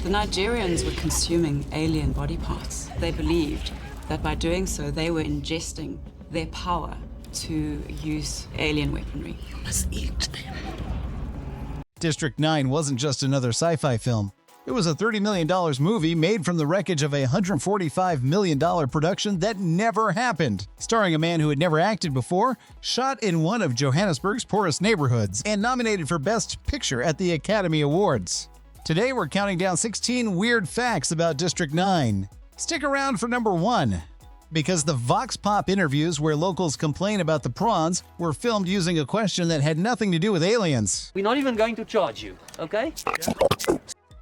The Nigerians were consuming alien body parts. They believed that by doing so, they were ingesting their power to use alien weaponry. Let's eat them. District 9 wasn't just another sci-fi film. It was a $30 million movie made from the wreckage of a $145 million production that never happened, starring a man who had never acted before, shot in one of Johannesburg's poorest neighborhoods, and nominated for Best Picture at the Academy Awards. Today we're counting down 16 weird facts about District 9. Stick around for number 1. Because the Vox Pop interviews where locals complain about the prawns were filmed using a question that had nothing to do with aliens. We're not even going to charge you, okay?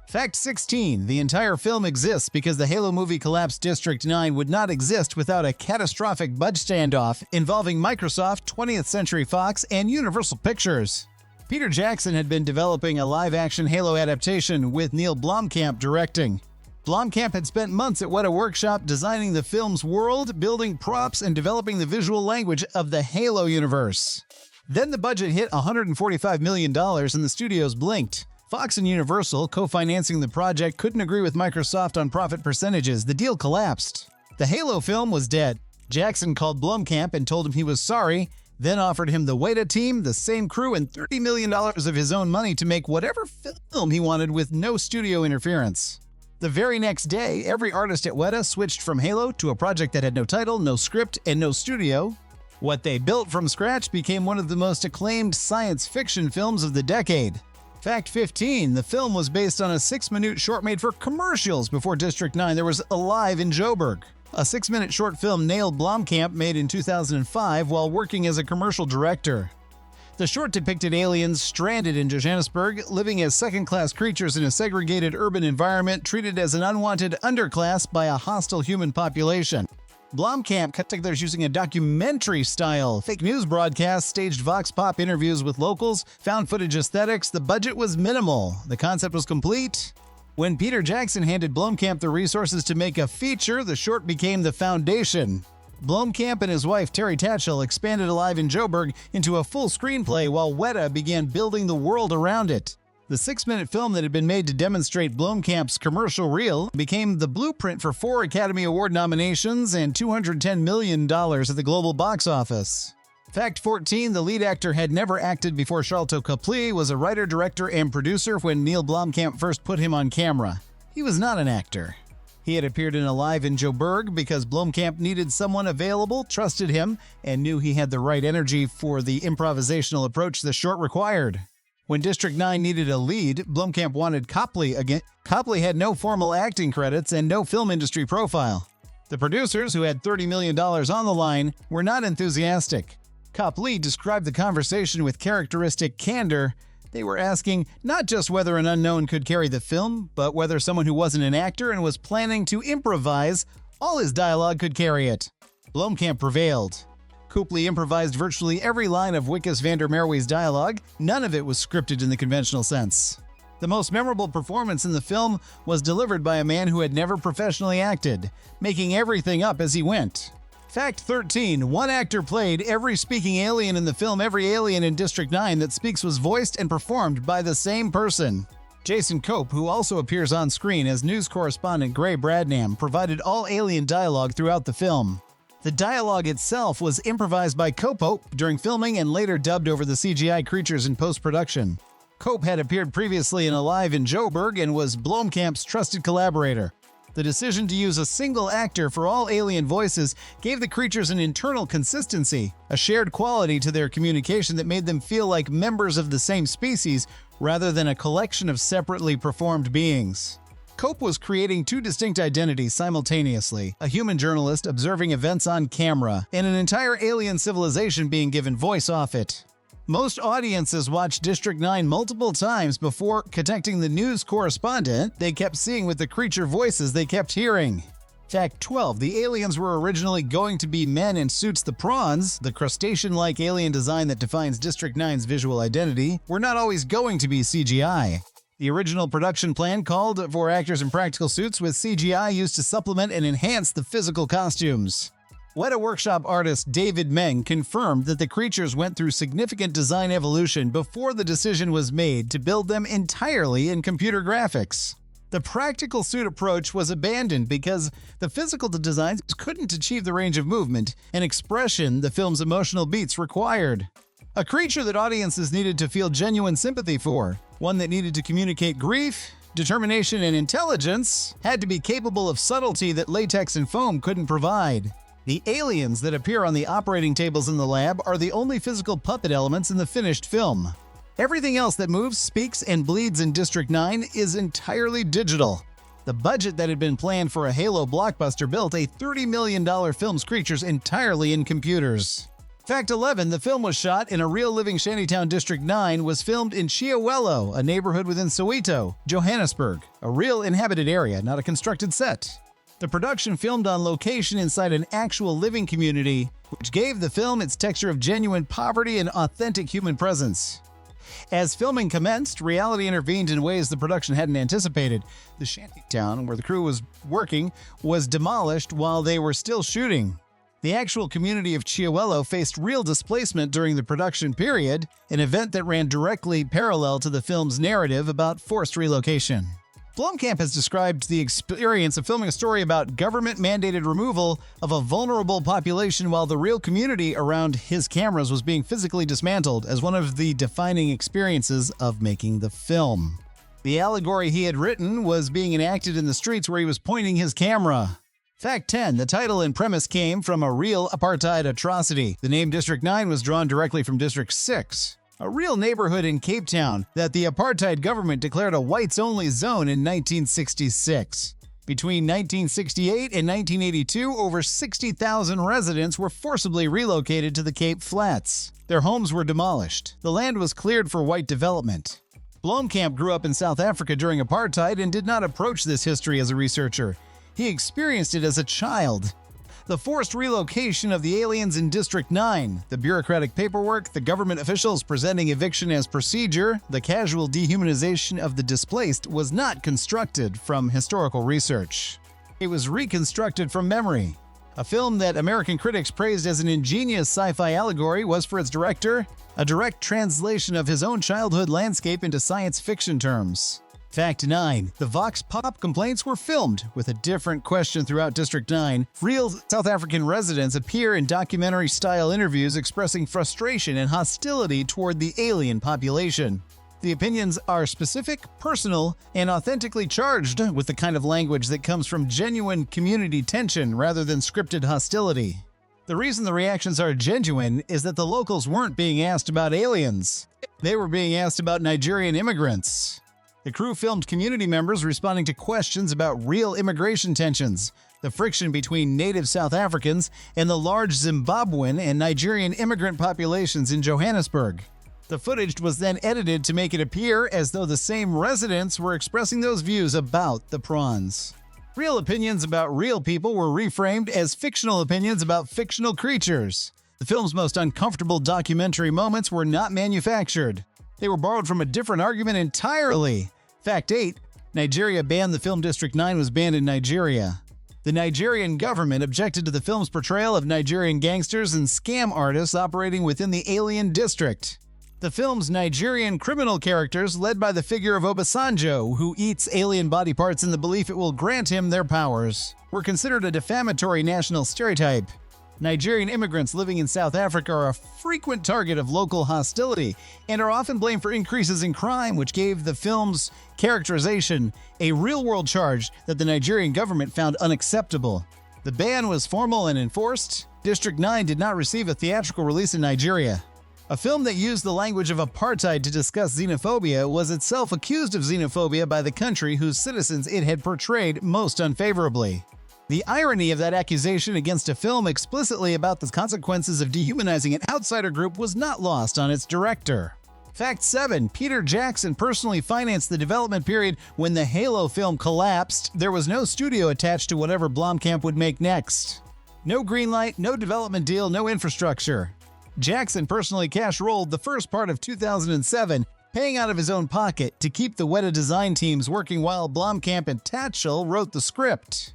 Fact 16. The entire film exists because the Halo movie collapsed District 9 would not exist without a catastrophic budget standoff involving Microsoft, 20th Century Fox, and Universal Pictures. Peter Jackson had been developing a live-action Halo adaptation with Neil Blomkamp directing. Blomkamp had spent months at Weta Workshop designing the film's world, building props, and developing the visual language of the Halo universe. Then the budget hit $145 million and the studios blinked. Fox and Universal, co-financing the project, couldn't agree with Microsoft on profit percentages. The deal collapsed. The Halo film was dead. Jackson called Blomkamp and told him he was sorry, then offered him the Weta team, the same crew, and $30 million of his own money to make whatever film he wanted with no studio interference. The very next day, every artist at Weta switched from Halo to a project that had no title, no script, and no studio. What they built from scratch became one of the most acclaimed science fiction films of the decade. Fact 15. The film was based on a 6-minute short made for commercials before District 9 there was Alive in Joburg. A 6-minute short film Neil Blomkamp made in 2005 while working as a commercial director. The short depicted aliens stranded in Johannesburg, living as second-class creatures in a segregated urban environment, treated as an unwanted underclass by a hostile human population. Blomkamp cut together using a documentary-style fake news broadcast, staged Vox Pop interviews with locals, found footage aesthetics. The budget was minimal. The concept was complete. When Peter Jackson handed Blomkamp the resources to make a feature, the short became the foundation. Blomkamp and his wife Terry Tatchell expanded Alive in Joburg into a full screenplay while Weta began building the world around it. The 6-minute film that had been made to demonstrate Blomkamp's commercial reel became the blueprint for 4 Academy Award nominations and $210 million at the global box office. Fact 14. The lead actor had never acted before. Sharlto Copley was a writer, director, and producer when Neil Blomkamp first put him on camera. He was not an actor. He had appeared in Alive in Joburg because Blomkamp needed someone available, trusted him, and knew he had the right energy for the improvisational approach the short required. When District 9 needed a lead, Blomkamp wanted Copley again. Copley had no formal acting credits and no film industry profile. The producers, who had $30 million on the line, were not enthusiastic. Copley described the conversation with characteristic candor. They were asking not just whether an unknown could carry the film, but whether someone who wasn't an actor and was planning to improvise all his dialogue could carry it. Blomkamp prevailed. Copley improvised virtually every line of Wikus van der Merwe's dialogue. None of it was scripted in the conventional sense. The most memorable performance in the film was delivered by a man who had never professionally acted, making everything up as he went. Fact 13. One actor played every speaking alien in the film. Every alien in District 9 that speaks was voiced and performed by the same person. Jason Cope, who also appears on screen as news correspondent Gray Bradnam, provided all alien dialogue throughout the film. The dialogue itself was improvised by Cope during filming and later dubbed over the CGI creatures in post-production. Cope had appeared previously in Alive in Joburg and was Blomkamp's trusted collaborator. The decision to use a single actor for all alien voices gave the creatures an internal consistency, a shared quality to their communication that made them feel like members of the same species rather than a collection of separately performed beings. Cope was creating 2 distinct identities simultaneously, a human journalist observing events on camera, and an entire alien civilization being given voice off it. Most audiences watched District 9 multiple times before connecting the news correspondent they kept seeing with the creature voices they kept hearing. Fact 12. The aliens were originally going to be men in suits. The prawns, the crustacean-like alien design that defines District 9's visual identity, were not always going to be CGI. The original production plan called for actors in practical suits with CGI used to supplement and enhance the physical costumes. Weta Workshop artist David Meng confirmed that the creatures went through significant design evolution before the decision was made to build them entirely in computer graphics. The practical suit approach was abandoned because the physical designs couldn't achieve the range of movement and expression the film's emotional beats required. A creature that audiences needed to feel genuine sympathy for, one that needed to communicate grief, determination, and intelligence, had to be capable of subtlety that latex and foam couldn't provide. The aliens that appear on the operating tables in the lab are the only physical puppet elements in the finished film. Everything else that moves, speaks, and bleeds in District 9 is entirely digital. The budget that had been planned for a Halo blockbuster built a $30 million film's creatures entirely in computers. Fact 11, the film was shot in a real living shantytown. District 9 was filmed in Chiawello, a neighborhood within Soweto, Johannesburg, a real inhabited area, not a constructed set. The production filmed on location inside an actual living community, which gave the film its texture of genuine poverty and authentic human presence. As filming commenced, reality intervened in ways the production hadn't anticipated. The shantytown where the crew was working was demolished while they were still shooting. The actual community of Chiawello faced real displacement during the production period, an event that ran directly parallel to the film's narrative about forced relocation. Blomkamp has described the experience of filming a story about government-mandated removal of a vulnerable population while the real community around his cameras was being physically dismantled as one of the defining experiences of making the film. The allegory he had written was being enacted in the streets where he was pointing his camera. Fact 10. The title and premise came from a real apartheid atrocity. The name District 9 was drawn directly from District 6. A real neighborhood in Cape Town that the apartheid government declared a whites-only zone in 1966. Between 1968 and 1982, over 60,000 residents were forcibly relocated to the Cape Flats. Their homes were demolished. The land was cleared for white development. Blomkamp grew up in South Africa during apartheid and did not approach this history as a researcher. He experienced it as a child. The forced relocation of the aliens in District 9, the bureaucratic paperwork, the government officials presenting eviction as procedure, the casual dehumanization of the displaced was not constructed from historical research. It was reconstructed from memory. A film that American critics praised as an ingenious sci-fi allegory was, for its director, a direct translation of his own childhood landscape into science fiction terms. Fact 9. The Vox Pop Complaints Were filmed with a different question throughout District 9. Real South African residents appear in documentary-style interviews expressing frustration and hostility toward the alien population. The opinions are specific, personal, and authentically charged with the kind of language that comes from genuine community tension rather than scripted hostility. The reason the reactions are genuine is that the locals weren't being asked about aliens. They were being asked about Nigerian immigrants. The crew filmed community members responding to questions about real immigration tensions, the friction between native South Africans and the large Zimbabwean and Nigerian immigrant populations in Johannesburg. The footage was then edited to make it appear as though the same residents were expressing those views about the prawns. Real opinions about real people were reframed as fictional opinions about fictional creatures. The film's most uncomfortable documentary moments were not manufactured. They were borrowed from a different argument entirely. Fact 8. Nigeria banned the film. District 9 was banned in Nigeria. The Nigerian government objected to the film's portrayal of Nigerian gangsters and scam artists operating within the alien district. The film's Nigerian criminal characters, led by the figure of Obasanjo, who eats alien body parts in the belief it will grant him their powers, were considered a defamatory national stereotype. Nigerian immigrants living in South Africa are a frequent target of local hostility and are often blamed for increases in crime, which gave the film's characterization a real-world charge that the Nigerian government found unacceptable. The ban was formal and enforced. District 9 did not receive a theatrical release in Nigeria. A film that used the language of apartheid to discuss xenophobia was itself accused of xenophobia by the country whose citizens it had portrayed most unfavorably. The irony of that accusation against a film explicitly about the consequences of dehumanizing an outsider group was not lost on its director. Fact 7. Peter Jackson personally financed the development period when the Halo film collapsed. There was no studio attached to whatever Blomkamp would make next. No greenlight, no development deal, no infrastructure. Jackson personally cash-rolled the first part of 2007, paying out of his own pocket to keep the Weta design teams working while Blomkamp and Tatchell wrote the script.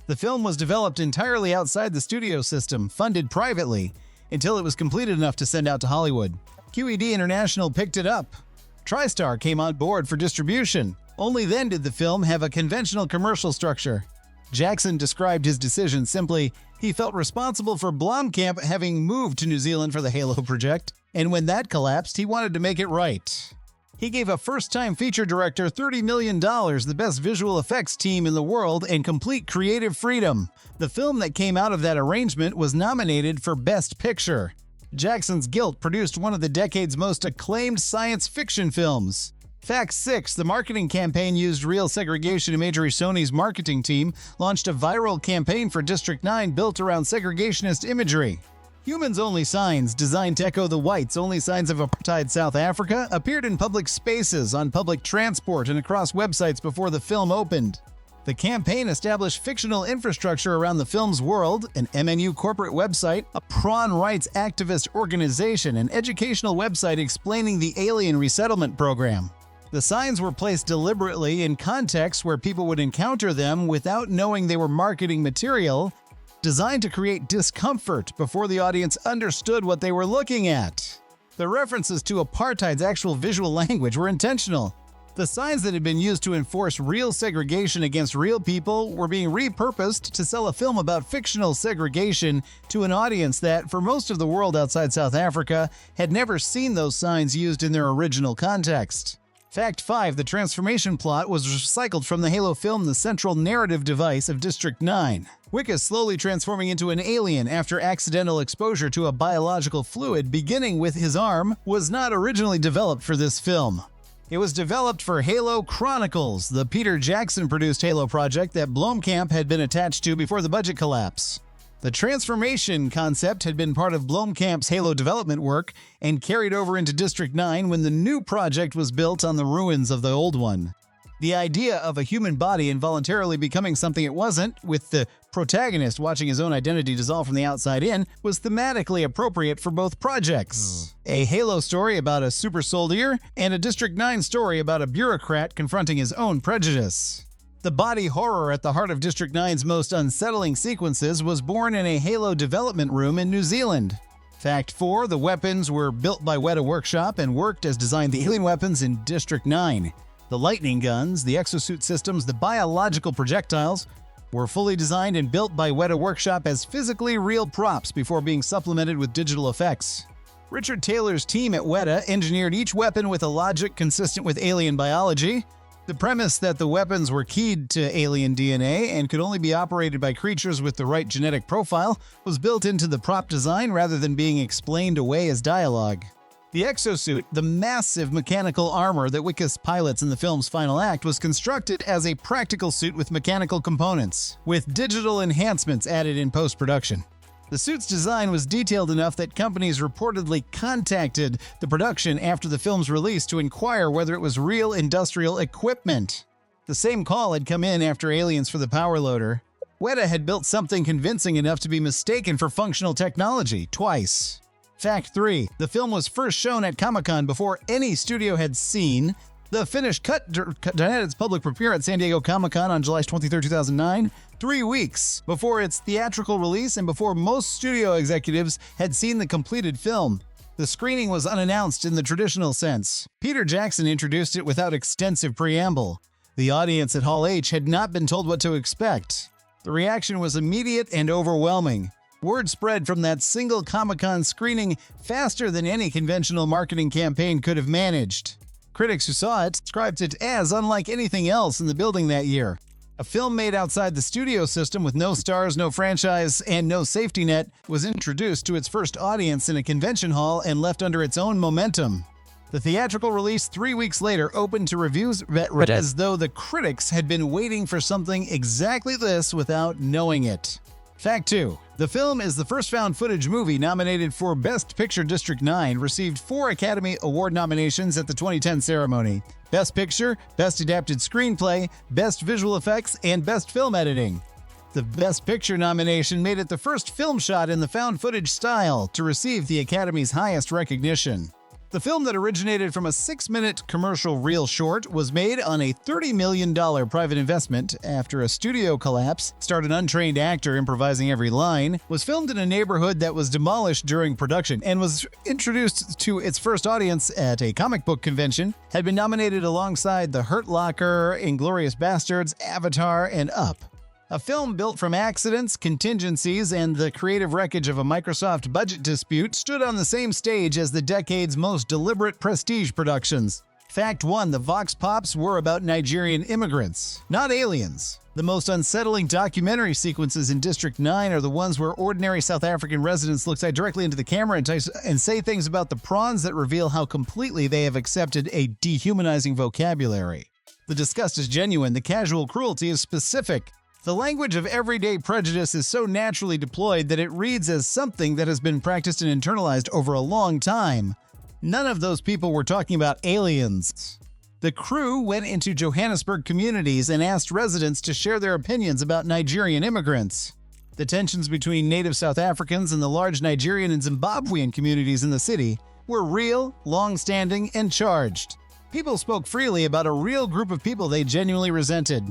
The film was developed entirely outside the studio system, funded privately, until it was completed enough to send out to Hollywood. QED International picked it up. TriStar came on board for distribution. Only then did the film have a conventional commercial structure. Jackson described his decision simply, he felt responsible for Blomkamp having moved to New Zealand for the Halo project, and when that collapsed, he wanted to make it right. He gave a first-time feature director $30 million, the best visual effects team in the world, and complete creative freedom. The film that came out of that arrangement was nominated for Best Picture. Jackson's guilt produced one of the decade's most acclaimed science fiction films. Fact 6. The marketing campaign used real segregation imagery. Sony's marketing team launched a viral campaign for District 9 built around segregationist imagery. Humans-only signs, designed to echo the whites-only signs of apartheid South Africa, appeared in public spaces, on public transport, and across websites before the film opened. The campaign established fictional infrastructure around the film's world, an MNU corporate website, a prawn rights activist organization, an educational website explaining the alien resettlement program. The signs were placed deliberately in contexts where people would encounter them without knowing they were marketing material, designed to create discomfort before the audience understood what they were looking at. The references to apartheid's actual visual language were intentional. The signs that had been used to enforce real segregation against real people were being repurposed to sell a film about fictional segregation to an audience that, for most of the world outside South Africa, had never seen those signs used in their original context. Fact 5. The transformation plot was recycled from the Halo film, the central narrative device of District 9. Wicca slowly transforming into an alien after accidental exposure to a biological fluid beginning with his arm was not originally developed for this film. It was developed for Halo Chronicles, the Peter Jackson-produced Halo project that Blomkamp had been attached to before the budget collapse. The transformation concept had been part of Blomkamp's Halo development work and carried over into District 9 when the new project was built on the ruins of the old one. The idea of a human body involuntarily becoming something it wasn't, with the protagonist watching his own identity dissolve from the outside in, was thematically appropriate for both projects. A Halo story about a super soldier, and a District 9 story about a bureaucrat confronting his own prejudice. The body horror at the heart of District 9's most unsettling sequences was born in a Halo development room in New Zealand. Fact 4. The weapons were built by Weta Workshop and worked as designed the alien weapons in District 9. The lightning guns, the exosuit systems, the biological projectiles were fully designed and built by Weta Workshop as physically real props before being supplemented with digital effects. Richard Taylor's team at Weta engineered each weapon with a logic consistent with alien biology. The premise that the weapons were keyed to alien DNA and could only be operated by creatures with the right genetic profile was built into the prop design rather than being explained away as dialogue. The exosuit, the massive mechanical armor that Wicca's pilots in the film's final act, was constructed as a practical suit with mechanical components, with digital enhancements added in post-production. The suit's design was detailed enough that companies reportedly contacted the production after the film's release to inquire whether it was real industrial equipment. The same call had come in after Aliens for the Power Loader. Weta had built something convincing enough to be mistaken for functional technology twice. Fact 3. The film was first shown at Comic-Con before any studio had seen. The finished cut had its public premiere at San Diego Comic-Con on July 23, 2009, 3 weeks before its theatrical release and before most studio executives had seen the completed film. The screening was unannounced in the traditional sense. Peter Jackson introduced it without extensive preamble. The audience at Hall H had not been told what to expect. The reaction was immediate and overwhelming. Word spread from that single Comic-Con screening faster than any conventional marketing campaign could have managed. Critics who saw it described it as unlike anything else in the building that year. A film made outside the studio system with no stars, no franchise, and no safety net was introduced to its first audience in a convention hall and left under its own momentum. The theatrical release 3 weeks later opened to reviews as though the critics had been waiting for something exactly this without knowing it. Fact 2. The film is the first found footage movie nominated for Best Picture. District 9 received 4 Academy Award nominations at the 2010 ceremony: Best Picture, Best Adapted Screenplay, Best Visual Effects, and Best Film Editing. The Best Picture nomination made it the first film shot in the found footage style to receive the Academy's highest recognition. The film that originated from a 6-minute commercial reel short was made on a $30 million private investment after a studio collapse starred an untrained actor improvising every line, was filmed in a neighborhood that was demolished during production, and was introduced to its first audience at a comic book convention, had been nominated alongside The Hurt Locker, Inglourious Basterds, Avatar, and Up. A film built from accidents, contingencies, and the creative wreckage of a Microsoft budget dispute stood on the same stage as the decade's most deliberate prestige productions. Fact 1. The Vox Pops were about Nigerian immigrants, not aliens. The most unsettling documentary sequences in District 9 are the ones where ordinary South African residents look directly into the camera and say things about the prawns that reveal how completely they have accepted a dehumanizing vocabulary. The disgust is genuine, the casual cruelty is specific. The language of everyday prejudice is so naturally deployed that it reads as something that has been practiced and internalized over a long time. None of those people were talking about aliens. The crew went into Johannesburg communities and asked residents to share their opinions about Nigerian immigrants. The tensions between native South Africans and the large Nigerian and Zimbabwean communities in the city were real, long-standing, and charged. People spoke freely about a real group of people they genuinely resented.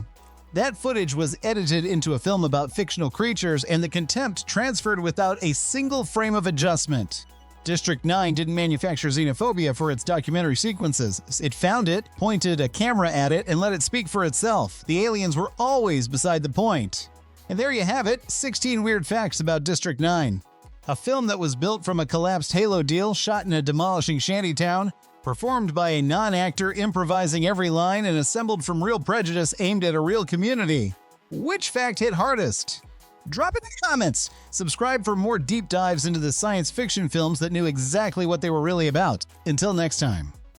That footage was edited into a film about fictional creatures, and the contempt transferred without a single frame of adjustment. District 9 didn't manufacture xenophobia for its documentary sequences. It found it, pointed a camera at it, and let it speak for itself. The aliens were always beside the point. And there you have it, 16 weird facts about District 9. A film that was built from a collapsed Halo deal, shot in a demolishing shantytown, performed by a non-actor improvising every line, and assembled from real prejudice aimed at a real community. Which fact hit hardest? Drop it in the comments. Subscribe for more deep dives into the science fiction films that knew exactly what they were really about. Until next time.